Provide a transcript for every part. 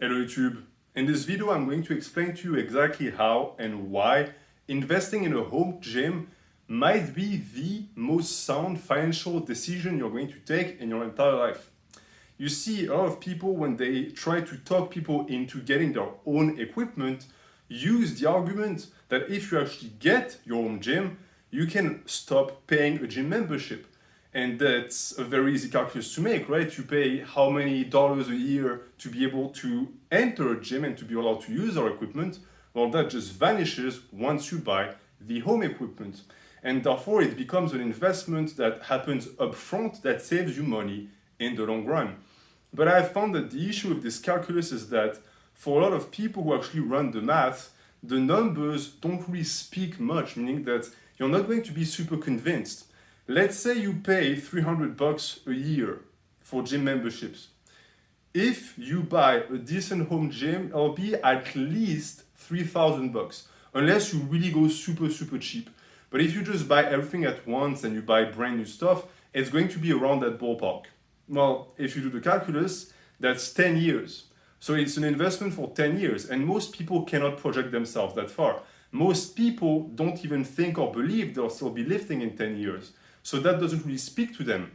Hello YouTube. In this video I'm going to explain to you exactly how and why investing in a home gym might be the most sound financial decision you're going to take in your entire life. You see, a lot of people, when they try to talk people into getting their own equipment, use the argument that if you actually get your own gym, you can stop paying a gym membership. And that's a very easy calculus to make, right? You pay how many dollars a year to be able to enter a gym and to be allowed to use our equipment. Well, that just vanishes once you buy the home equipment. And therefore, it becomes an investment that happens upfront that saves you money in the long run. But I've found that the issue with this calculus is that for a lot of people who actually run the math, the numbers don't really speak much, meaning that you're not going to be super convinced. Let's say you pay $300 a year for gym memberships. If you buy a decent home gym, it'll be at least $3,000, unless you really go super cheap. But if you just buy everything at once and you buy brand new stuff, it's going to be around that ballpark. Well, if you do the calculus, that's 10 years. So it's an investment for 10 years, and most people cannot project themselves that far. Most people don't even think or believe they'll still be lifting in 10 years. So that doesn't really speak to them.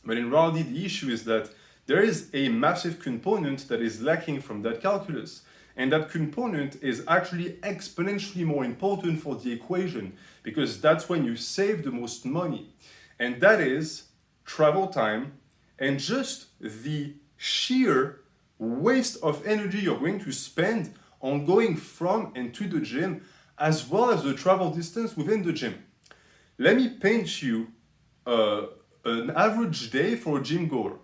But in reality, the issue is that there is a massive component that is lacking from that calculus. And that component is actually exponentially more important for the equation, because that's when you save the most money. And that is travel time and just the sheer waste of energy you're going to spend on going from and to the gym, as well as the travel distance within the gym. Let me paint you an average day for a gym goer.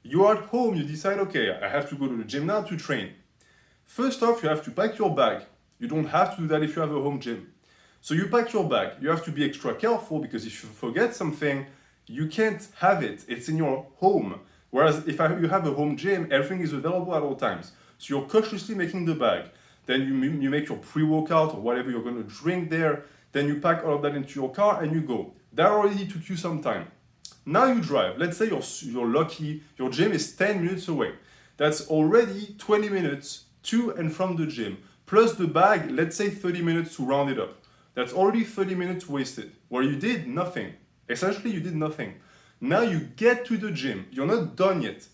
You're at home, you decide, okay, I have to go to the gym now to train. First off, you have to pack your bag. You don't have to do that if you have a home gym. So you pack your bag. You have to be extra careful, because if you forget something, you can't have it. It's in your home. Whereas if you have a home gym, everything is available at all times. So you're cautiously making the bag. Then you make your pre-workout or whatever you're going to drink there. Then you pack all of that into your car and you go. That already took you some time. Now you drive. Let's say you're lucky, your gym is 10 minutes away. That's already 20 minutes to and from the gym. Plus the bag, let's say 30 minutes to round it up. That's already 30 minutes wasted, where you did nothing. Essentially, you did nothing. Now you get to the gym. You're not done yet.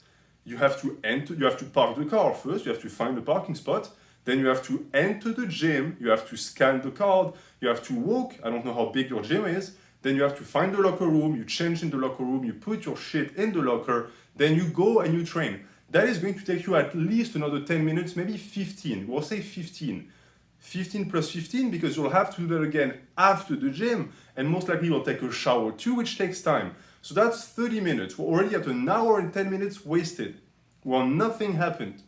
You have to enter, you have to park the car first. You have to find the parking spot. Then you have to enter the gym. You have to scan the card. You have to walk. I don't know how big your gym is. Then you have to find the locker room. You change in the locker room. You put your shit in the locker. Then you go and you train. That is going to take you at least another 10 minutes, maybe 15. We'll say 15. 15 plus 15, because you'll have to do that again after the gym, and most likely you'll take a shower too, which takes time. So that's 30 minutes. We're already at an hour and 10 minutes wasted, where nothing happened.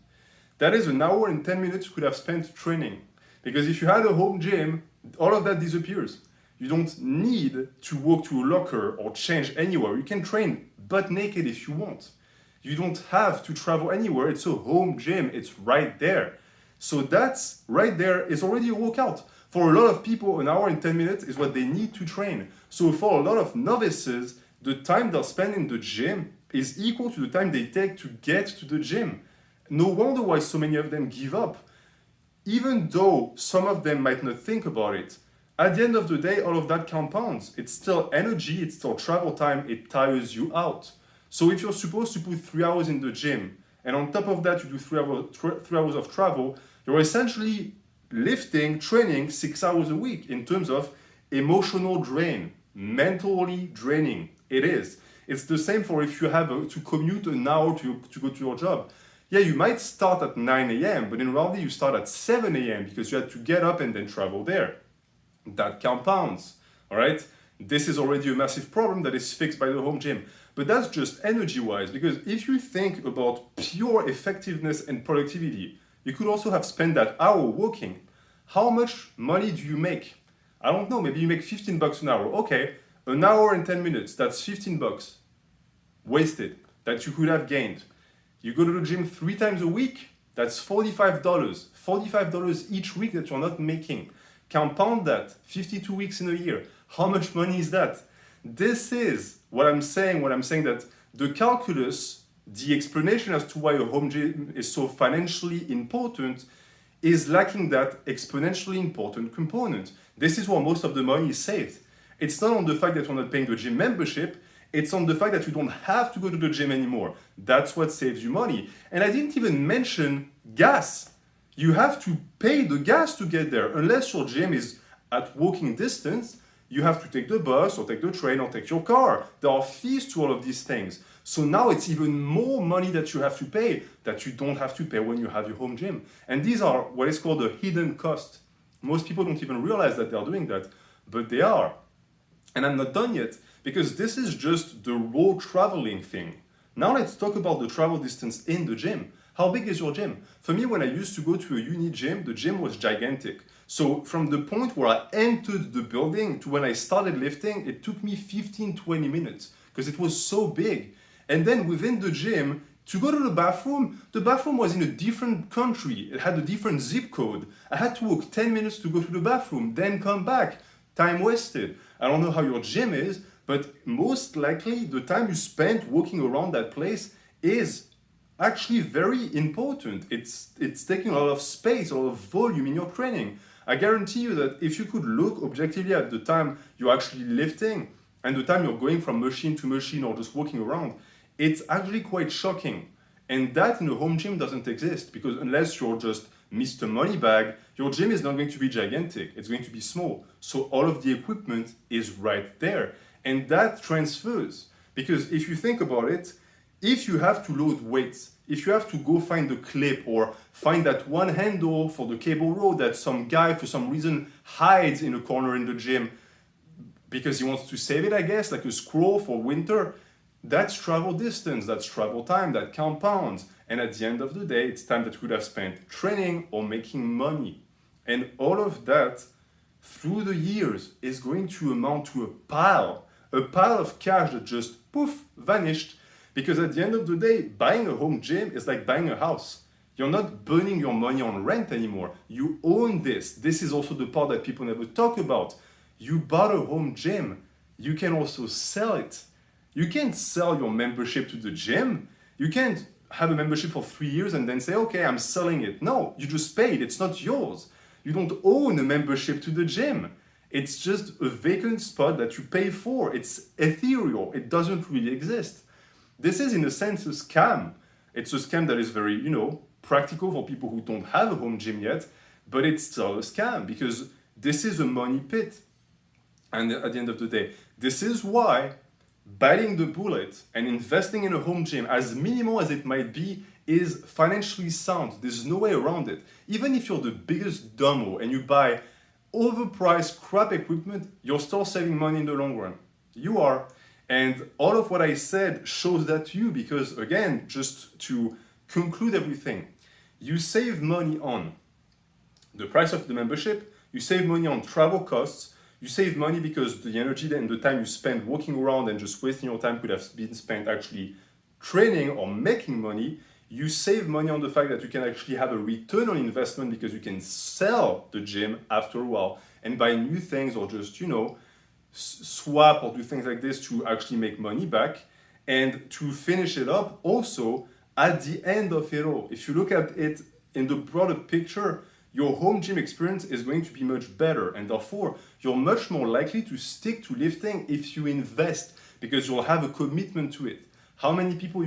That is an hour and 10 minutes you could have spent training. Because if you had a home gym, all of that disappears. You don't need to walk to a locker or change anywhere. You can train butt naked if you want. You don't have to travel anywhere. It's a home gym. It's right there. So that's right there is already a workout. For a lot of people, an hour and 10 minutes is what they need to train. So for a lot of novices, the time they'll spend in the gym is equal to the time they take to get to the gym. No wonder why so many of them give up. Even though some of them might not think about it, at the end of the day, all of that compounds. It's still energy, it's still travel time, it tires you out. So if you're supposed to put 3 hours in the gym, and on top of that you do 3 hours of travel, you're essentially lifting, training 6 hours a week in terms of emotional drain, mentally draining. It is. It's the same for if you have to commute an hour to go to your job. Yeah, you might start at 9 a.m., but in reality you start at 7 a.m. because you had to get up and then travel there. That compounds, all right? This is already a massive problem that is fixed by the home gym. But that's just energy-wise, because if you think about pure effectiveness and productivity, you could also have spent that hour walking. How much money do you make? I don't know, maybe you make $15 an hour. Okay, an hour and 10 minutes, that's $15 wasted that you could have gained. You go to the gym 3 times a week, that's $45. $45 each week that you're not making. Compound that, 52 weeks in a year. How much money is that? This is what I'm saying that the calculus the explanation as to why a home gym is so financially important is lacking that exponentially important component. This is where most of the money is saved. It's not on the fact that you're not paying the gym membership, it's on the fact that you don't have to go to the gym anymore. That's what saves you money. And I didn't even mention gas. You have to pay the gas to get there. Unless your gym is at walking distance, you have to take the bus or take the train or take your car. There are fees to all of these things. So now it's even more money that you have to pay that you don't have to pay when you have your home gym. And these are what is called a hidden cost. Most people don't even realize that they're doing that, but they are. And I'm not done yet, because this is just the road traveling thing. Now let's talk about the travel distance in the gym. How big is your gym? For me, when I used to go to a uni gym, the gym was gigantic. So from the point where I entered the building to when I started lifting, it took me 15-20 minutes because it was so big. And then within the gym, to go to the bathroom was in a different country. It had a different zip code. I had to walk 10 minutes to go to the bathroom, then come back. Time wasted. I don't know how your gym is, but most likely the time you spent walking around that place is actually very important. It's taking a lot of space, a lot of volume in your training. I guarantee you that if you could look objectively at the time you're actually lifting and the time you're going from machine to machine or just walking around, it's actually quite shocking. And that in a home gym doesn't exist, because unless you're just Mr. Moneybag, your gym is not going to be gigantic, it's going to be small. So all of the equipment is right there. And that transfers. Because if you think about it, if you have to load weights, if you have to go find the clip or find that one handle for the cable row that some guy for some reason hides in a corner in the gym because he wants to save it, I guess, like a scroll for winter, that's travel distance, that's travel time, that compounds. And at the end of the day, it's time that you could have spent training or making money. And all of that through the years is going to amount to a pile of cash that just poof, vanished. Because at the end of the day, buying a home gym is like buying a house. You're not burning your money on rent anymore. You own this. This is also the part that people never talk about. You bought a home gym. You can also sell it. You can't sell your membership to the gym. You can't have a membership for 3 years and then say, okay, I'm selling it. No, you just paid. It's not yours. You don't own a membership to the gym. It's just a vacant spot that you pay for. It's ethereal. It doesn't really exist. This is, in a sense, a scam. It's a scam that is very, practical for people who don't have a home gym yet, but it's still a scam because this is a money pit. And at the end of the day, this is why biting the bullet and investing in a home gym, as minimal as it might be, is financially sound. There's no way around it. Even if you're the biggest dumbo and you buy overpriced crap equipment, you're still saving money in the long run. You are. And all of what I said shows that to you because, again, just to conclude everything, you save money on the price of the membership, you save money on travel costs, you save money because the energy and the time you spend walking around and just wasting your time could have been spent actually training or making money. You save money on the fact that you can actually have a return on investment because you can sell the gym after a while and buy new things or just, swap or do things like this to actually make money back. And to finish it up, also, at the end of it all, if you look at it in the broader picture, your home gym experience is going to be much better. And therefore, you're much more likely to stick to lifting if you invest because you'll have a commitment to it. How many people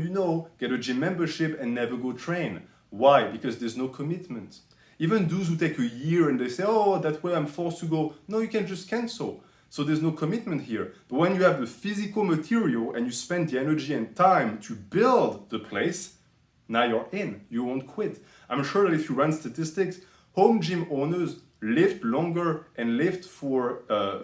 get a gym membership and never go train? Why? Because there's no commitment. Even those who take a year and they say, oh, that way I'm forced to go. No, you can just cancel. So there's no commitment here. But when you have the physical material and you spend the energy and time to build the place, now you're in. You won't quit. I'm sure that if you run statistics, home gym owners lift longer and lift for a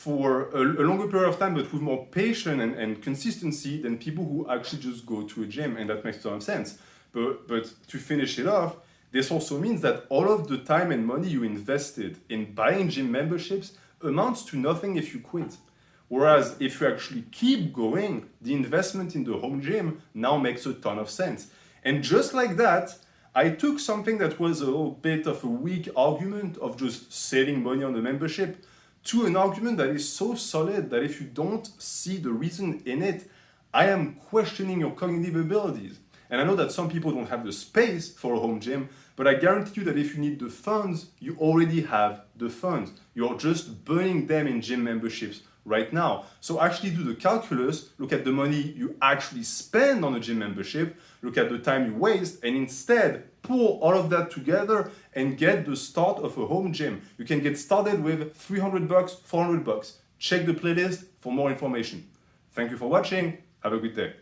longer period of time, but with more patience and consistency than people who actually just go to a gym, and that makes a ton of sense. But to finish it off, this also means that all of the time and money you invested in buying gym memberships amounts to nothing if you quit. Whereas if you actually keep going, the investment in the home gym now makes a ton of sense. And just like that, I took something that was a little bit of a weak argument of just saving money on the membership to an argument that is so solid that if you don't see the reason in it, I am questioning your cognitive abilities. And I know that some people don't have the space for a home gym, but I guarantee you that if you need the funds, you already have the funds. You're just burning them in gym memberships right now. So actually do the calculus, look at the money you actually spend on a gym membership, look at the time you waste, and instead pull all of that together and get the start of a home gym. You can get started with $300, $400. Check the playlist for more information. Thank you for watching. Have a good day.